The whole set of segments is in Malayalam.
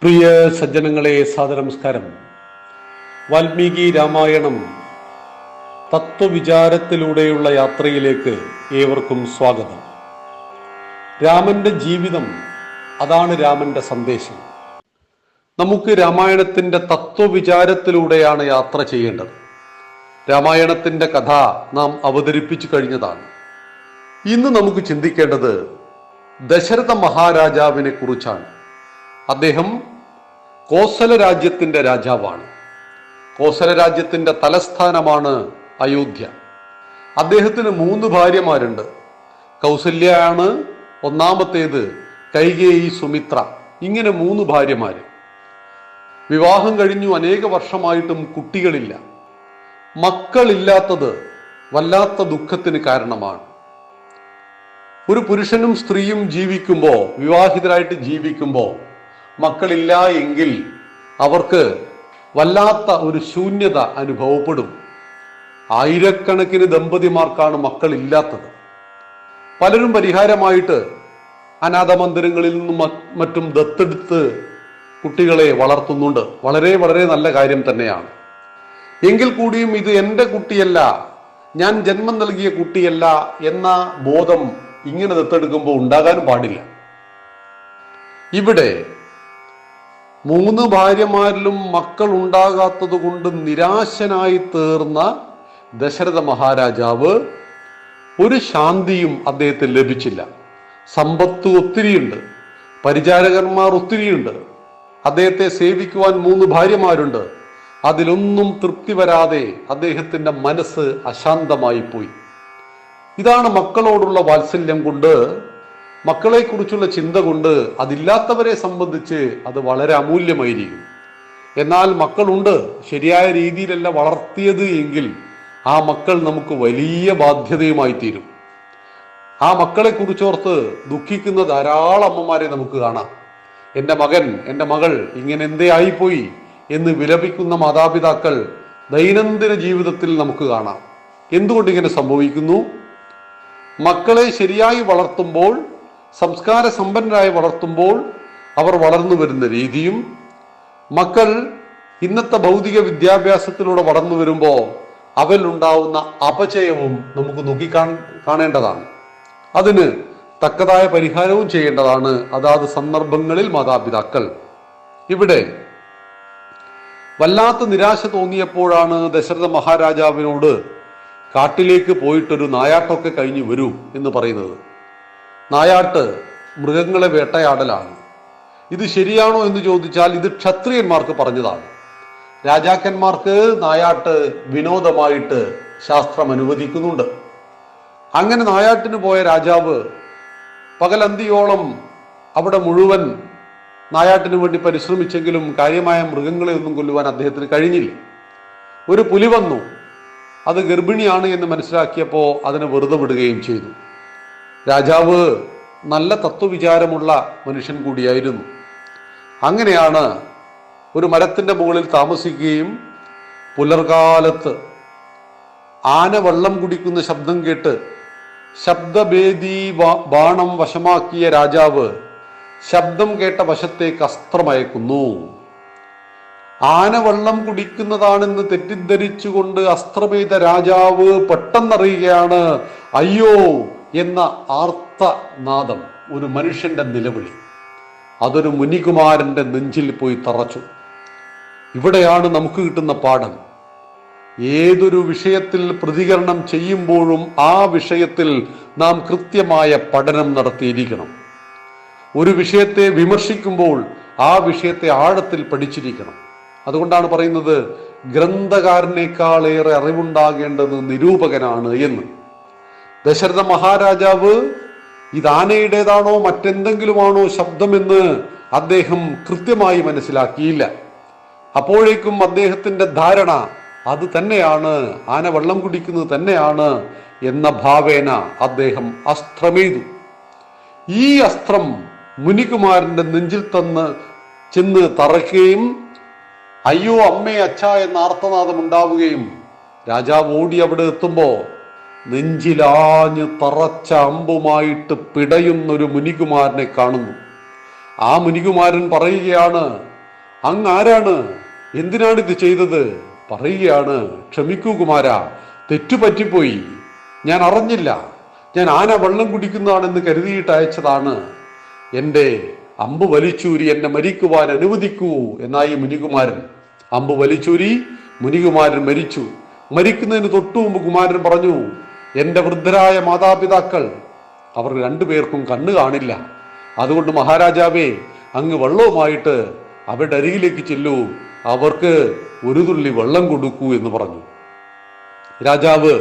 പ്രിയ സജ്ജനങ്ങളെ, സാദരനമസ്കാരം. വാൽമീകി രാമായണം തത്വവിചാരത്തിലൂടെയുള്ള യാത്രയിലേക്ക് ഏവർക്കും സ്വാഗതം. രാമന്റെ ജീവിതം, അതാണ് രാമന്റെ സന്ദേശം. നമുക്ക് രാമായണത്തിന്റെ തത്വവിചാരത്തിലൂടെയാണ് യാത്ര ചെയ്യേണ്ടത്. രാമായണത്തിന്റെ കഥ നാം അവതരിപ്പിച്ചു കഴിഞ്ഞതാണ്. ഇന്ന് നമുക്ക് ചിന്തിക്കേണ്ടത് ദശരഥ മഹാരാജാവിനെ കുറിച്ചാണ്. അദ്ദേഹം കോസല രാജ്യത്തിന്റെ രാജാവാണ്. കോസല രാജ്യത്തിന്റെ തലസ്ഥാനമാണ് അയോധ്യ. അദ്ദേഹത്തിന് 3 ഭാര്യമാരുണ്ട്. കൗസല്യാണ് ഒന്നാമത്തേത്, കൈകേയി, സുമിത്ര, ഇങ്ങനെ 3 ഭാര്യമാര്. വിവാഹം കഴിഞ്ഞു അനേക വർഷമായിട്ടും കുട്ടികളില്ല. മക്കളില്ലാത്തത് വല്ലാത്ത ദുഃഖത്തിന് കാരണമാണ്. ഒരു പുരുഷനും സ്ത്രീയും ജീവിക്കുമ്പോൾ, വിവാഹിതരായിട്ട് ജീവിക്കുമ്പോൾ മക്കളില്ല എങ്കിൽ അവർക്ക് വല്ലാത്ത ഒരു ശൂന്യത അനുഭവപ്പെടും. ആയിരക്കണക്കിന് ദമ്പതിമാർക്കാണ് മക്കളില്ലാത്തത്. പലരും പരിഹാരമായിട്ട് അനാഥ മന്ദിരങ്ങളിൽ നിന്നും മറ്റും ദത്തെടുത്ത് കുട്ടികളെ വളർത്തുന്നുണ്ട്. വളരെ വളരെ നല്ല കാര്യം തന്നെയാണ്. എങ്കിൽ കൂടിയും ഇത് എൻ്റെ കുട്ടിയല്ല, ഞാൻ ജന്മം നൽകിയ കുട്ടിയല്ല എന്ന ബോധം ഇങ്ങനെ ദത്തെടുക്കുമ്പോൾ ഉണ്ടാകാനും പാടില്ല. ഇവിടെ 3 ഭാര്യമാരിലും മക്കൾ ഉണ്ടാകാത്തത് കൊണ്ട് നിരാശനായി തീർന്ന ദശരഥ മഹാരാജാവ് ഒരു ശാന്തിയും അദ്ദേഹത്തിന് ലഭിച്ചില്ല. സമ്പത്ത് ഒത്തിരിയുണ്ട്, പരിചാരകന്മാർ ഒത്തിരിയുണ്ട്, അദ്ദേഹത്തെ സേവിക്കുവാൻ 3 ഭാര്യമാരുണ്ട്. അതിലൊന്നും തൃപ്തി വരാതെ അദ്ദേഹത്തിന്റെ മനസ്സ് അശാന്തമായി പോയി. ഇതാണ് മക്കളോടുള്ള വാത്സല്യം കൊണ്ട്, മക്കളെക്കുറിച്ചുള്ള ചിന്ത കൊണ്ട് അതില്ലാത്തവരെ സംബന്ധിച്ച് അത് വളരെ അമൂല്യമായിരിക്കും. എന്നാൽ മക്കളുണ്ട്, ശരിയായ രീതിയിലല്ല വളർത്തിയത് എങ്കിൽ ആ മക്കൾ നമുക്ക് വലിയ ബാധ്യതയുമായി തീരും. ആ മക്കളെ കുറിച്ചോർത്ത് ദുഃഖിക്കുന്ന ധാരാളം അമ്മമാരെ നമുക്ക് കാണാം. എൻ്റെ മകൻ, എൻ്റെ മകൾ ഇങ്ങനെ എന്തേ ആയിപ്പോയി എന്ന് വിലപിക്കുന്ന മാതാപിതാക്കൾ ദൈനംദിന ജീവിതത്തിൽ നമുക്ക് കാണാം. എന്തുകൊണ്ട് ഇങ്ങനെ സംഭവിക്കുന്നു? മക്കളെ ശരിയായി വളർത്തുമ്പോൾ, സംസ്കാര സമ്പന്നരായി വളർത്തുമ്പോൾ അവർ വളർന്നു വരുന്ന രീതിയും, മക്കൾ ഇന്നത്തെ ഭൗതിക വിദ്യാഭ്യാസത്തിലൂടെ വളർന്നു വരുമ്പോൾ അവരിലുണ്ടാവുന്ന അപചയവും നമുക്ക് കാണേണ്ടതാണ്. അതിന് തക്കതായ പരിഹാരവും ചെയ്യേണ്ടതാണ് അതാത് സന്ദർഭങ്ങളിൽ മാതാപിതാക്കൾ. ഇവിടെ വല്ലാത്ത നിരാശ തോന്നിയപ്പോഴാണ് ദശരഥ മഹാരാജാവിനോട് കാട്ടിലേക്ക് പോയിട്ടൊരു നായാട്ടൊക്കെ കഴിഞ്ഞു വരൂ എന്ന് പറയുന്നത്. നായാട്ട് മൃഗങ്ങളെ വേട്ടയാടലാണ്. ഇത് ശരിയാണോ എന്ന് ചോദിച്ചാൽ ഇത് ക്ഷത്രിയന്മാർക്ക് പറഞ്ഞതാണ്. രാജാക്കന്മാർക്ക് നായാട്ട് വിനോദമായിട്ട് ശാസ്ത്രം അനുവദിക്കുന്നുണ്ട്. അങ്ങനെ നായാട്ടിന് പോയ രാജാവ് പകലന്തിയോളം അവിടെ മുഴുവൻ നായാട്ടിന് വേണ്ടി പരിശ്രമിച്ചെങ്കിലും കാര്യമായ മൃഗങ്ങളെ ഒന്നും കൊല്ലുവാൻ അദ്ദേഹത്തിന് കഴിഞ്ഞില്ല. ഒരു പുലി വന്നു. അത് ഗർഭിണിയാണ് എന്ന് മനസ്സിലാക്കിയപ്പോൾ അതിനെ വെറുതെ വിടുകയും ചെയ്തു. രാജാവ് നല്ല തത്വവിചാരമുള്ള മനുഷ്യൻ കൂടിയായിരുന്നു. അങ്ങനെയാണ് ഒരു മരത്തിന്റെ മുകളിൽ താമസിക്കുകയും പുലർകാലത്ത് ആന വെള്ളം കുടിക്കുന്ന ശബ്ദം കേട്ട് ശബ്ദഭേദി ബാണം വശമാക്കിയ രാജാവ് ശബ്ദം കേട്ട വശത്തേക്ക് അസ്ത്രമയക്കുന്നു. ആന വെള്ളം കുടിക്കുന്നതാണെന്ന് തെറ്റിദ്ധരിച്ചുകൊണ്ട് അസ്ത്രമെയ്ത രാജാവ് പെട്ടെന്നറിയുകയാണ് അയ്യോ എന്ന ആർത്തനാദം, ഒരു മനുഷ്യന്റെ നിലവിളി. അതൊരു മുനികുമാരന്റെ നെഞ്ചിൽ പോയി തറച്ചു. ഇവിടെയാണ് നമുക്ക് കിട്ടുന്ന പാഠം. ഏതൊരു വിഷയത്തിൽ പ്രതികരണം ചെയ്യുമ്പോഴും ആ വിഷയത്തിൽ നാം കൃത്യമായ പഠനം നടത്തിയിരിക്കണം. ഒരു വിഷയത്തെ വിമർശിക്കുമ്പോൾ ആ വിഷയത്തെ ആഴത്തിൽ പഠിച്ചിരിക്കണം. അതുകൊണ്ടാണ് പറയുന്നത് ഗ്രന്ഥകാരനേക്കാളേറെ അറിവുണ്ടാകേണ്ടത് നിരൂപകനാണ് എന്ന്. ദശരഥ മഹാരാജാവ് ഇത് ആനയുടേതാണോ മറ്റെന്തെങ്കിലുമാണോ ശബ്ദമെന്ന് അദ്ദേഹം കൃത്യമായി മനസ്സിലാക്കിയില്ല. അപ്പോഴേക്കും അദ്ദേഹത്തിന്റെ ധാരണ അത് തന്നെയാണ്, ആന വെള്ളം കുടിക്കുന്നത് തന്നെയാണ് എന്ന ഭാവേന അദ്ദേഹം അസ്ത്രമെയ്തു. ഈ അസ്ത്രം മുനികുമാരന്റെ നെഞ്ചിൽ ചെന്ന് തറയ്ക്കുകയും അയ്യോ അമ്മേ അച്ഛ എന്ന ആർത്തനാദം ഉണ്ടാവുകയും രാജാവ് ഓടി അവിടെ എത്തുമ്പോ നെഞ്ചിലാഞ്ഞ് തറച്ച അമ്പുമായിട്ട് പിടയുന്നൊരു മുനികുമാരനെ കാണുന്നു. ആ മുനികുമാരൻ പറയുകയാണ്, അങ്ങ് ആരാണ്? എന്തിനാണിത് ചെയ്തത്? പറയുകയാണ്, ക്ഷമിക്കൂ കുമാര, തെറ്റുപറ്റിപ്പോയി, ഞാൻ അറിഞ്ഞില്ല, ഞാൻ ആന വെള്ളം കുടിക്കുന്നതാണെന്ന് കരുതിയിട്ട് അയച്ചതാണ്. എൻ്റെ അമ്പ് വലിച്ചൂരി എന്നെ മരിക്കുവാൻ അനുവദിക്കൂ എന്നായി മുനികുമാരൻ. അമ്പ് വലിച്ചൂരി മുനികുമാരൻ മരിച്ചു. മരിക്കുന്നതിന് തൊട്ടു മുമ്പ് കുമാരൻ പറഞ്ഞു, എൻ്റെ വൃദ്ധരായ മാതാപിതാക്കൾ, അവർ രണ്ടുപേർക്കും കണ്ണ് കാണില്ല, അതുകൊണ്ട് മഹാരാജാവേ, അങ്ങ് വെള്ളവുമായിട്ട് അവരുടെ അരികിലേക്ക് ചെല്ലൂ, അവർക്ക് ഒരു തുള്ളി വെള്ളം കൊടുക്കൂ എന്ന് പറഞ്ഞു. രാജാവ്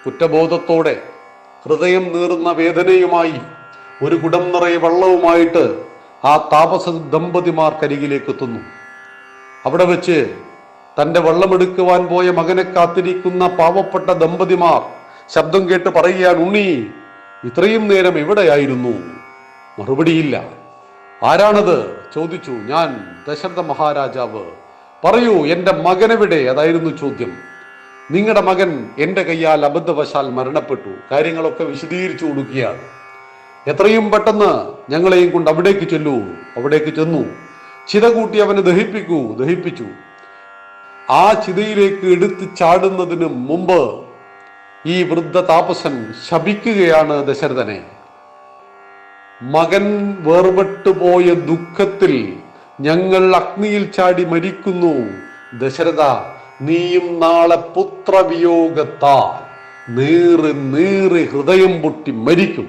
കുറ്റബോധത്തോടെ ഹൃദയം നീറുന്ന വേദനയുമായി ഒരു കുടം നിറയെ വെള്ളവുമായിട്ട് ആ താപസ ദമ്പതിമാർക്കരികിലേക്ക് എത്തുന്നു. അവിടെ വെച്ച് തൻ്റെ വെള്ളമെടുക്കുവാൻ പോയ മകനെ കാത്തിരിക്കുന്ന പാവപ്പെട്ട ദമ്പതിമാർ ശബ്ദം കേട്ട് പറയുകയാണ്, ഉണ്ണി, ഇത്രയും നേരം എവിടെയായിരുന്നു? മറുപടിയില്ല. ആരാണത് ചോദിച്ചു. ഞാൻ ദശരഥ മഹാരാജാവ്. പറയൂ, എൻ്റെ മകനെവിടെ? അതായിരുന്നു ചോദ്യം. നിങ്ങളുടെ മകൻ എൻ്റെ കയ്യാൽ അബദ്ധവശാൽ മരണപ്പെട്ടു. കാര്യങ്ങളൊക്കെ വിശദീകരിച്ചു കൊടുക്കുകയാണ്. എത്രയും പെട്ടെന്ന് ഞങ്ങളെയും കൊണ്ട് അവിടേക്ക് ചെല്ലൂ. അവിടേക്ക് ചെന്നു. ചിത കൂട്ടി അവനെ ദഹിപ്പിച്ചു. ആ ചിതയിലേക്ക് എടുത്ത് ചാടുന്നതിന് മുമ്പ് ഈ വൃദ്ധ താപസൻ ശപിക്കുകയാണ് ദശരഥനെ. മകൻ വേർപെട്ടു പോയ ദുഃഖത്തിൽ ഞങ്ങൾ അഗ്നിയിൽ ചാടി മരിക്കുന്നു. ദശരഥ, നീയും നാളെ പുത്രവിയോഗത്താൽ നീറി ഹൃദയം പൊട്ടി മരിക്കും.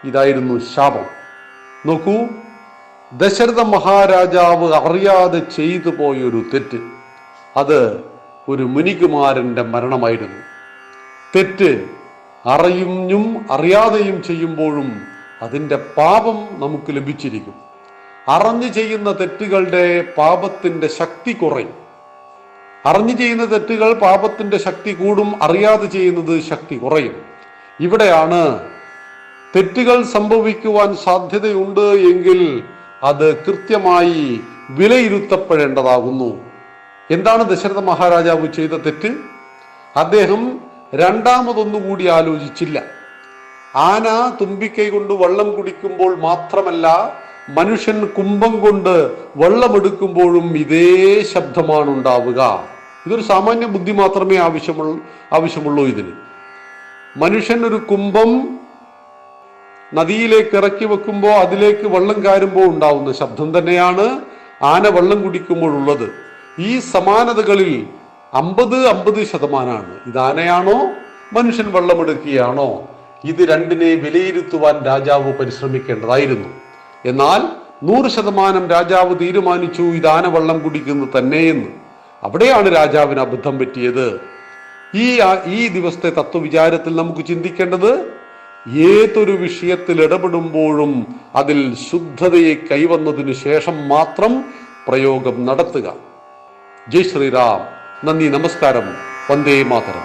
ഇതായിരുന്നു ശാപം. നോക്കൂ, ദശരഥ മഹാരാജാവ് അറിയാതെ ചെയ്തു പോയൊരു തെറ്റ്, അത് ഒരു മുനികുമാരന്റെ മരണമായിരുന്നു. തെറ്റ് അറിയും അറിയാതെയും ചെയ്യുമ്പോഴും അതിൻ്റെ പാപം നമുക്ക് ലഭിച്ചിരിക്കും. അറിഞ്ഞു ചെയ്യുന്ന തെറ്റുകളുടെ പാപത്തിന്റെ ശക്തി കുറയും. അറിഞ്ഞു ചെയ്യുന്ന തെറ്റുകൾ പാപത്തിന്റെ ശക്തി കൂടും, അറിയാതെ ചെയ്യുന്നത് ശക്തി കുറയും. ഇവിടെയാണ് തെറ്റുകൾ സംഭവിക്കുവാൻ സാധ്യതയുണ്ട് എങ്കിൽ അത് കൃത്യമായി വിലയിരുത്തപ്പെടേണ്ടതാകുന്നു. എന്താണ് ദശരഥ മഹാരാജാവ് ചെയ്ത തെറ്റ്? അദ്ദേഹം രണ്ടാമതൊന്നുകൂടി ആലോചിച്ചില്ല. ആന തുമ്പിക്കൈ കൊണ്ട് വെള്ളം കുടിക്കുമ്പോൾ മാത്രമല്ല, മനുഷ്യൻ കുംഭം കൊണ്ട് വെള്ളമെടുക്കുമ്പോഴും ഇതേ ശബ്ദമാണ് ഉണ്ടാവുക. ഇതൊരു സാമാന്യ ബുദ്ധി മാത്രമേ ആവശ്യമുള്ളൂ ഇതിന്. മനുഷ്യൻ ഒരു കുംഭം നദിയിലേക്ക് ഇറക്കി വെക്കുമ്പോൾ അതിലേക്ക് വെള്ളം കാരുമ്പോൾ ഉണ്ടാവുന്ന ശബ്ദം തന്നെയാണ് ആന വെള്ളം കുടിക്കുമ്പോഴുള്ളത്. ഈ സമാനതകളിൽ 50-50%. ഇത് ആനയാണോ മനുഷ്യൻ വെള്ളമെടുക്കുകയാണോ? ഇത് രണ്ടിനെ വിലയിരുത്തുവാൻ രാജാവ് പരിശ്രമിക്കേണ്ടതായിരുന്നു. എന്നാൽ 100% രാജാവ് തീരുമാനിച്ചു ഇത് ആന വെള്ളം കുടിക്കുന്നത് തന്നെയെന്ന്. അവിടെയാണ് രാജാവിന് അബദ്ധം പറ്റിയത്. ഈ ദിവസത്തെ തത്വവിചാരത്തിൽ നമുക്ക് ചിന്തിക്കേണ്ടത്, ഏതൊരു വിഷയത്തിൽ ഇടപെടുമ്പോഴും അതിൽ ശുദ്ധതയെ കൈവന്നതിനു ശേഷം മാത്രം പ്രയോഗം നടത്തുക. ജയ് ശ്രീറാം. നന്ദി, നമസ്കാരം. വന്ദേ മാതരം.